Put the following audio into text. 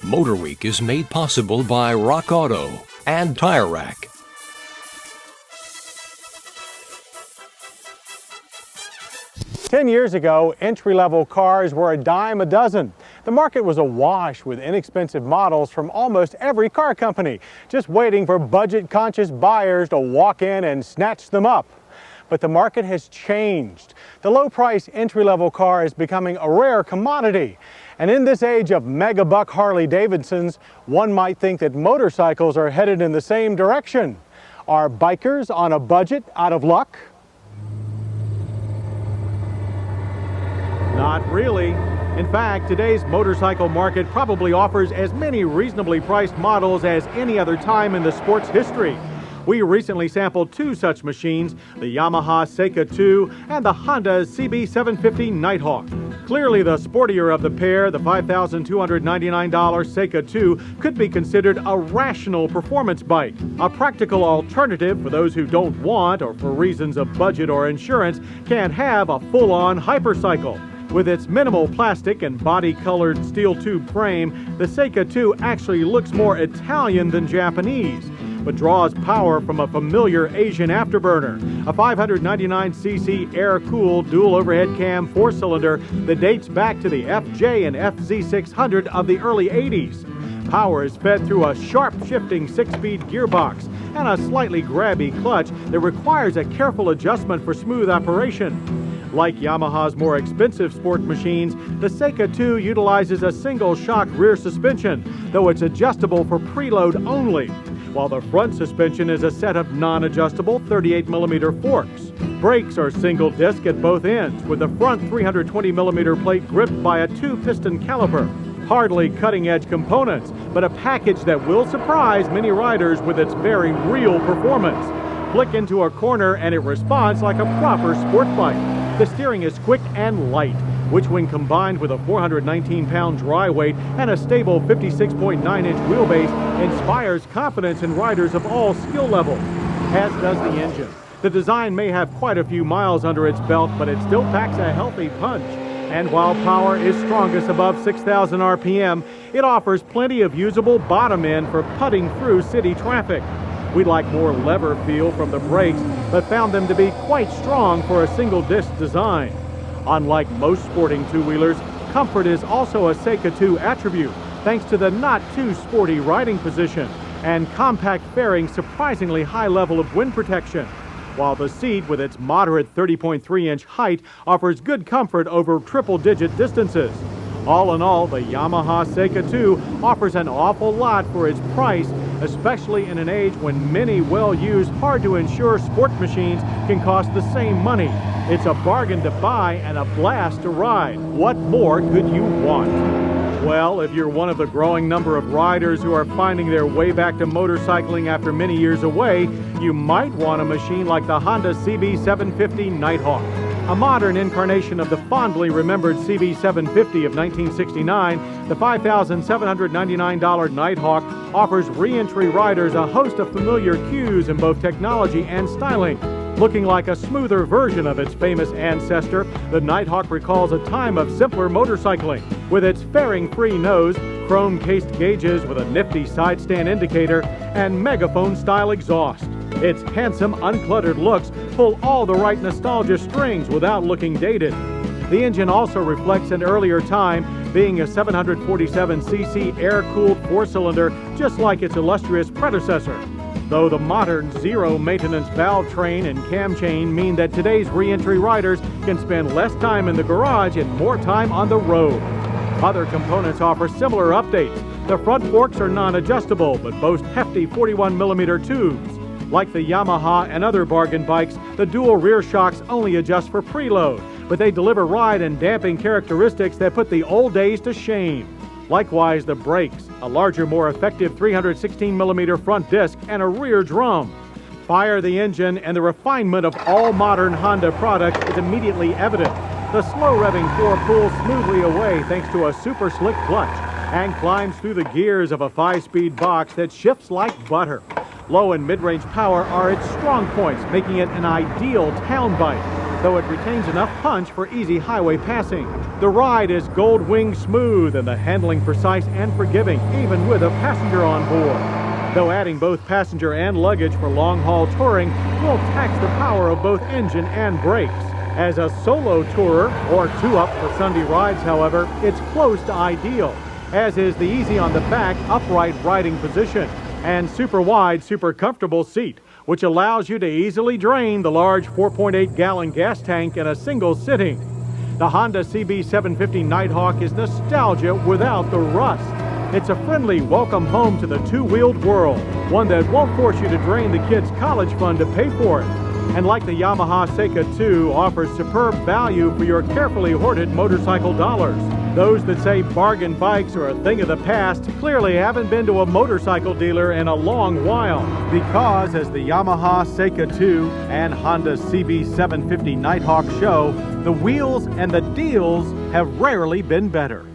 MotorWeek is made possible by Rock Auto and Tire Rack. Ten years ago, entry-level cars were a dime a dozen. The market was awash with inexpensive models from almost every car company, just waiting for budget-conscious buyers to walk in and snatch them up. But the market has changed. The low-price entry-level car is becoming a rare commodity. And in this age of mega-buck Harley-Davidsons, one might think that motorcycles are headed in the same direction. Are bikers on a budget out of luck? Not really. In fact, today's motorcycle market probably offers as many reasonably priced models as any other time in the sport's history. We recently sampled two such machines, the Yamaha Seca 2 and the Honda CB750 Nighthawk. Clearly the sportier of the pair, the $5,299 Seca 2, could be considered a rational performance bike, a practical alternative for those who don't want, or for reasons of budget or insurance, can't have a full-on hypercycle. With its minimal plastic and body-colored steel tube frame, the Seca 2 actually looks more Italian than Japanese, but draws power from a familiar Asian afterburner, a 599cc air-cooled dual overhead cam four-cylinder that dates back to the FJ and FZ600 of the early 80s. Power is fed through a sharp-shifting six-speed gearbox and a slightly grabby clutch that requires a careful adjustment for smooth operation. Like Yamaha's more expensive sport machines, the Seca 2 utilizes a single-shock rear suspension, though it's adjustable for preload only, while the front suspension is a set of non-adjustable 38mm forks. Brakes are single disc at both ends, with the front 320mm plate gripped by a two-piston caliper. Hardly cutting-edge components, but a package that will surprise many riders with its very real performance. Flick into a corner and it responds like a proper sport bike. The steering is quick and light, which when combined with a 419-pound dry weight and a stable 56.9-inch wheelbase inspires confidence in riders of all skill levels, as does the engine. The design may have quite a few miles under its belt, but it still packs a healthy punch. And while power is strongest above 6,000 RPM, it offers plenty of usable bottom end for putting through city traffic. We like more lever feel from the brakes, but found them to be quite strong for a single disc design. Unlike most sporting two-wheelers, comfort is also a Seca 2 attribute, thanks to the not too sporty riding position and compact fairing's surprisingly high level of wind protection, while the seat with its moderate 30.3-inch height offers good comfort over triple-digit distances. All in all, the Yamaha Seca 2 offers an awful lot for its price, especially in an age when many well-used, hard-to-insure sport machines can cost the same money. It's a bargain to buy and a blast to ride. What more could you want? Well, if you're one of the growing number of riders who are finding their way back to motorcycling after many years away, you might want a machine like the Honda CB750 Nighthawk. A modern incarnation of the fondly remembered CB750 of 1969, the $5,799 Nighthawk offers re-entry riders a host of familiar cues in both technology and styling. Looking like a smoother version of its famous ancestor, the Nighthawk recalls a time of simpler motorcycling. With its fairing-free nose, chrome-cased gauges with a nifty side stand indicator, and megaphone-style exhaust. Its handsome, uncluttered looks pull all the right nostalgia strings without looking dated. The engine also reflects an earlier time, being a 747cc air-cooled four-cylinder just like its illustrious predecessor. Though the modern zero-maintenance valve train and cam chain mean that today's re-entry riders can spend less time in the garage and more time on the road. Other components offer similar updates. The front forks are non-adjustable but boast hefty 41mm tubes. Like the Yamaha and other bargain bikes, the dual rear shocks only adjust for preload, but they deliver ride and damping characteristics that put the old days to shame. Likewise, the brakes, a larger, more effective 316mm front disc, and a rear drum. Fire the engine, and the refinement of all modern Honda products is immediately evident. The slow-revving floor pulls smoothly away thanks to a super slick clutch and climbs through the gears of a 5-speed box that shifts like butter. Low and mid-range power are its strong points, making it an ideal town bike. though it retains enough punch for easy highway passing. The ride is gold wing smooth and the handling precise and forgiving, even with a passenger on board. Though adding both passenger and luggage for long-haul touring will tax the power of both engine and brakes. As a solo tourer or two-up for Sunday rides, however, it's close to ideal, as is the easy on the back upright riding position and super wide, super comfortable seat, which allows you to easily drain the large 4.8-gallon gas tank in a single sitting. The Honda CB750 Nighthawk is nostalgia without the rust. It's a friendly welcome home to the two-wheeled world, one that won't force you to drain the kids' college fund to pay for it. And like the Yamaha Seca 2, offers superb value for your carefully hoarded motorcycle dollars. Those that say bargain bikes are a thing of the past clearly haven't been to a motorcycle dealer in a long while, because as the Yamaha Seca 2 and Honda CB750 Nighthawk show, the wheels and the deals have rarely been better.